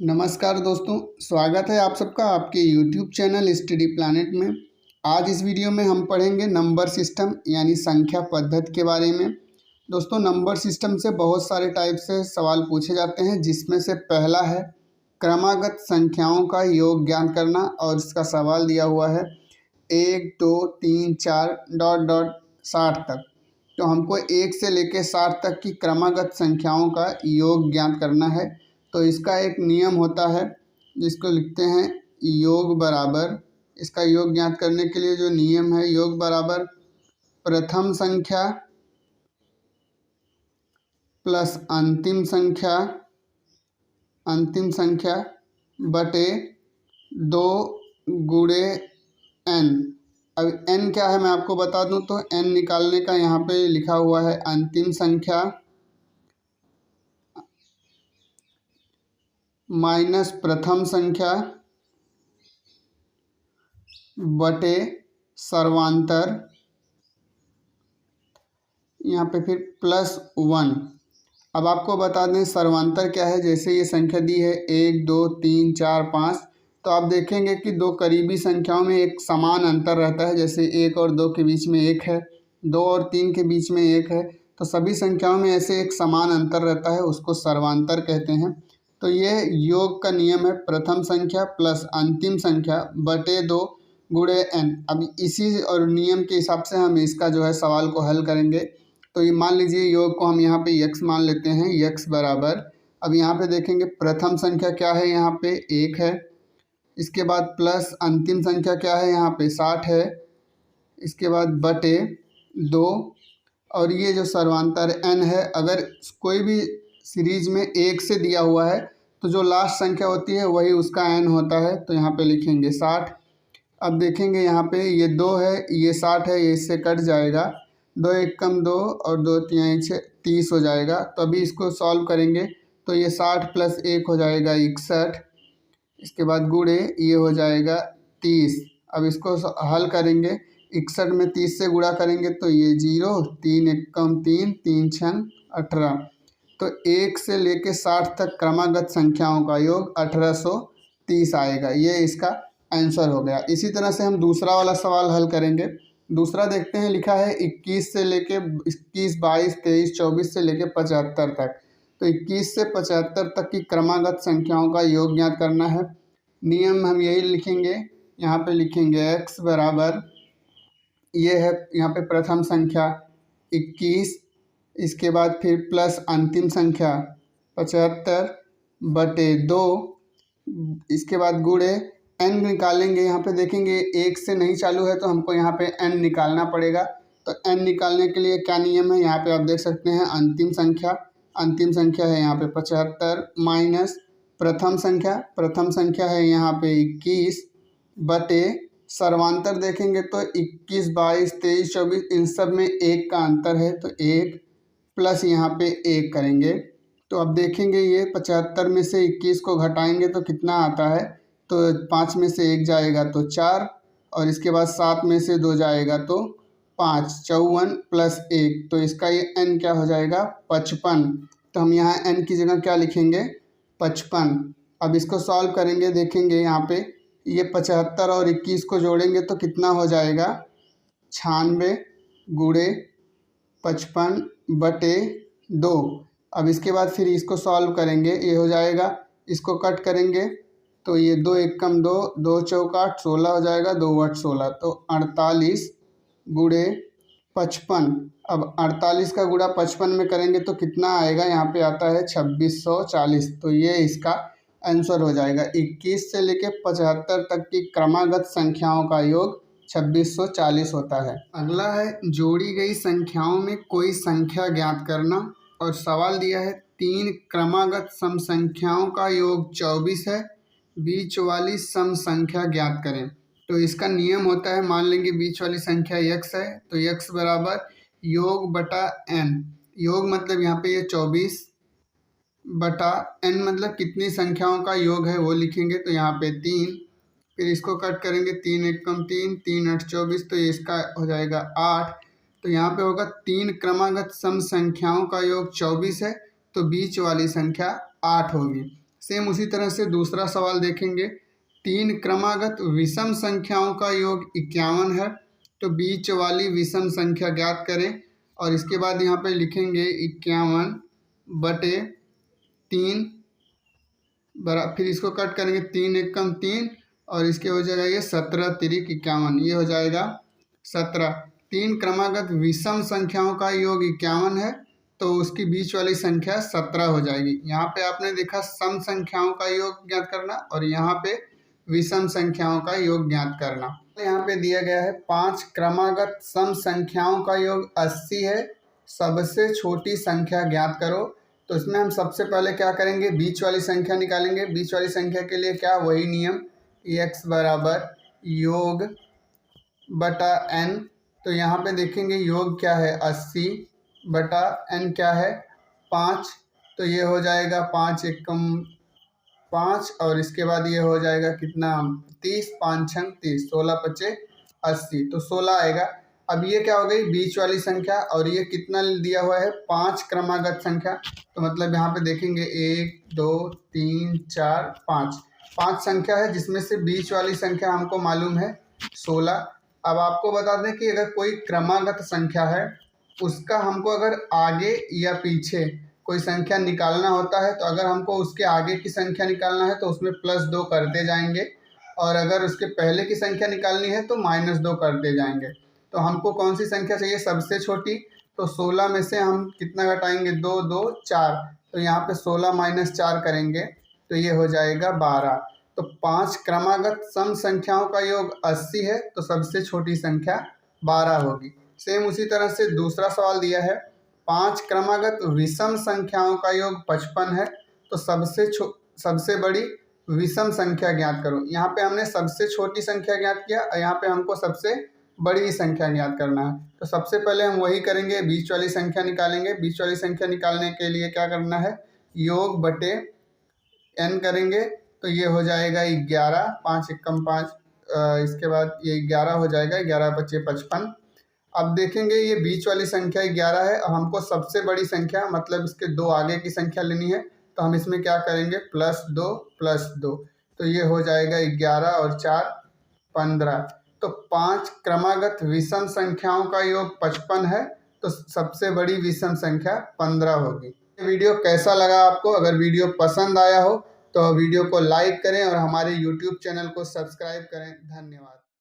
नमस्कार दोस्तों, स्वागत है आप सबका आपके YouTube चैनल स्टडी प्लैनेट में। आज इस वीडियो में हम पढ़ेंगे नंबर सिस्टम यानी संख्या पद्धति के बारे में। दोस्तों, नंबर सिस्टम से बहुत सारे टाइप से सवाल पूछे जाते हैं, जिसमें से पहला है क्रमागत संख्याओं का योग ज्ञात करना। और इसका सवाल दिया हुआ है 1 2 3 4 डॉट डॉट 60 तक। तो हमको 1 से लेकर 60 तक की क्रमागत संख्याओं का योग ज्ञात करना है। तो इसका एक नियम होता है जिसको लिखते हैं योग बराबर, इसका योग ज्ञात करने के लिए जो नियम है, योग बराबर प्रथम संख्या प्लस अंतिम संख्या बटे 2 गुणे n। अब n क्या है मैं आपको बता दूं, तो n निकालने का यहाँ पे लिखा हुआ है अंतिम संख्या माइनस प्रथम संख्या बटे सर्वांतर, यहाँ पे फिर +1। अब आपको बता दें सर्वांतर क्या है। जैसे ये संख्या दी है 1 2 3 4 5, तो आप देखेंगे कि दो करीबी संख्याओं में एक समान अंतर रहता है। जैसे 1 और 2 के बीच में 1 है, 2 और 3 के बीच में 1 है, तो सभी संख्याओं में ऐसे एक समान अंतर रहता है, उसको सर्वांतर कहते हैं। तो ये योग का नियम है प्रथम संख्या प्लस अंतिम संख्या बटे 2 गुणे n। अब इसी और नियम के हिसाब से हम इसका जो है सवाल को हल करेंगे। तो ये मान लीजिए योग को हम यहाँ पे x मान लेते हैं, x बराबर, अब यहाँ पे देखेंगे प्रथम संख्या क्या है, यहाँ पे 1 है, इसके बाद प्लस अंतिम संख्या क्या है, यहाँ पे 60 है, इसके बाद बटे 2, और ये जो सर्वांतर n है, अगर कोई भी सीरीज में 1 से दिया हुआ है तो जो लास्ट संख्या होती है वही उसका n होता है। तो यहाँ पे लिखेंगे 60। अब देखेंगे यहाँ पे ये 2 है, ये 60 है, ये इससे कट जाएगा, 2 1 कम 2 और 2 3 6 30 हो जाएगा। तो अभी इसको सॉल्व करेंगे तो ये 60 + 1 हो जाएगा 61, इसके बाद गुणे ये हो जाएगा 30। अब इसको हल करेंगे, 61 में 30 से गुणा करेंगे तो ये 0, 3 1 कम 3, 3 6 18। तो 1 से लेके 60 तक क्रमागत संख्याओं का योग 1830 आएगा। ये इसका आंसर हो गया। इसी तरह से हम दूसरा वाला सवाल हल करेंगे। दूसरा देखते हैं, लिखा है 21 से लेके 21 22 23 24 से लेके 75 तक। तो 21 से 75 तक की क्रमागत संख्याओं का योग ज्ञात करना है। नियम हम यही लिखेंगे, यहाँ पे लिखेंगे x बराबर, ये है यहाँ पे प्रथम संख्या 21, इसके बाद फिर प्लस अंतिम संख्या 75 बटे 2, इसके बाद गुणे n निकालेंगे। यहाँ पे देखेंगे 1 से नहीं चालू है तो हमको यहाँ पे n निकालना पड़ेगा। तो n निकालने के लिए क्या नियम है, यहाँ पे आप देख सकते हैं अंतिम संख्या है यहाँ पे 75 माइनस प्रथम संख्या है यहाँ पे 21 बटे सर्वांतर देखेंगे तो 21 22 23 24 इन सब में 1 का अंतर है, तो 1 प्लस यहाँ पे 1 करेंगे। तो अब देखेंगे ये 75 में से 21 को घटाएंगे तो कितना आता है, तो 5 में से 1 जाएगा तो 4, और इसके बाद 7 में से 2 जाएगा तो 5, 54 + 1, तो इसका ये n क्या हो जाएगा 55। तो हम यहाँ n की जगह क्या लिखेंगे 55। अब इसको सॉल्व करेंगे, देखेंगे यहाँ पे ये 75 और 21 को जोड़ेंगे तो कितना हो जाएगा 96 गुणे 55 बटे 2। अब इसके बाद फिर इसको सॉल्व करेंगे, ये हो जाएगा, इसको कट करेंगे तो ये 2 1 कम 2, 2 चौका 8 16 हो जाएगा, 2 8 16, तो 48 गुणे 55। अब 48 का गुणा 55 में करेंगे तो कितना आएगा, यहाँ पे आता है 2640। तो ये इसका आंसर हो जाएगा। 21 से लेके 75 तक की क्रमागत संख्याओं का योग 2640 होता है। अगला है जोड़ी गई संख्याओं में कोई संख्या ज्ञात करना। और सवाल दिया है 3 क्रमागत सम संख्याओं का योग 24 है, बीच वाली सम संख्या ज्ञात करें। तो इसका नियम होता है, मान लेंगे बीच वाली संख्या x है, तो x बराबर योग बटा n। योग मतलब यहाँ पे ये 24 बटा n मतलब कितनी संख्याओं का योग है वो लिखेंगे, तो यहाँ पे 3, फिर इसको कट करेंगे, 3 1 कम 3, 3 8 24, तो ये इसका हो जाएगा 8। तो यहाँ पे होगा 3 क्रमागत सम संख्याओं का योग 24 है, तो बीच वाली संख्या 8 होगी। सेम उसी तरह से दूसरा सवाल देखेंगे, 3 क्रमागत विषम संख्याओं का योग 51 है, तो बीच वाली विषम संख्या ज्ञात करें। और इसके बाद यहाँ पे लिखेंगे 51 बटे 3 फिर इसको कट करेंगे, 3 एकम 3 और इसके हो जाएगा ये 17 तिरिक 51, ये हो जाएगा 17। 3 क्रमागत विषम संख्याओं का योग 51 है, तो उसकी बीच वाली संख्या 17 हो जाएगी। यहाँ पे आपने देखा सम संख्याओं का योग ज्ञात करना और यहाँ पे विषम संख्याओं का योग ज्ञात करना। यहाँ पे दिया गया है 5 क्रमागत सम संख्याओं का योग 80 है, सबसे छोटी संख्या ज्ञात करो। तो इसमें हम सबसे पहले क्या करेंगे, बीच वाली संख्या निकालेंगे। बीच वाली संख्या के लिए क्या, वही नियम, x बराबर योग बटा n। तो यहाँ पे देखेंगे योग क्या है 80 बटा n क्या है 5, तो ये हो जाएगा 5 एकम 5 और इसके बाद ये हो जाएगा कितना 30, 5 छंग 30, 16 पचे 80, तो 16 आएगा। अब ये क्या हो गई बीच वाली संख्या और ये कितना दिया हुआ है 5 क्रमागत संख्या, तो मतलब यहाँ पे देखेंगे 1 2 3 4 5 संख्या है, जिसमें से बीच वाली संख्या हमको मालूम है 16। अब आपको बता दें कि अगर कोई क्रमागत संख्या है उसका हमको अगर आगे या पीछे कोई संख्या निकालना होता है, तो अगर हमको उसके आगे की संख्या निकालना है तो उसमें +2 करते जाएंगे और अगर उसके पहले की संख्या निकालनी है तो -2 करते जाएंगे। तो हमको कौन सी संख्या चाहिए सबसे छोटी, तो 16 में से हम कितना घटाएंगे 2 2 4, तो यहाँ पे 16 - 4 करेंगे तो ये हो जाएगा 12। तो 5 क्रमागत सम संख्याओं का योग 80 है, तो सबसे छोटी संख्या 12 होगी। सेम उसी तरह से दूसरा सवाल दिया है 5 क्रमागत विषम संख्याओं का योग 55 है, तो सबसे बड़ी विषम संख्या ज्ञात करो। यहाँ पे हमने सबसे छोटी संख्या ज्ञात किया और यहाँ पे हमको सबसे बड़ी संख्या ज्ञात करना है। तो सबसे पहले हम वही करेंगे, बीच वाली संख्या निकालेंगे। बीच वाली संख्या निकालने के लिए क्या करना है, योग बटे n करेंगे, तो ये हो जाएगा 11, 5 एकम 5, इसके बाद ये 11 हो जाएगा, 11 बचे 55। अब देखेंगे ये बीच वाली संख्या 11 है और हमको सबसे बड़ी संख्या मतलब इसके 2 आगे की संख्या लेनी है, तो हम इसमें क्या करेंगे +2, तो ये हो जाएगा 11 और 4 15। तो 5 क्रमागत विषम संख्याओं का योग 55 है, तो सबसे बड़ी विषम संख्या 15 होगी। वीडियो कैसा लगा आपको? अगर वीडियो पसंद आया हो तो वीडियो को लाइक करें और हमारे YouTube चैनल को सब्सक्राइब करें। धन्यवाद।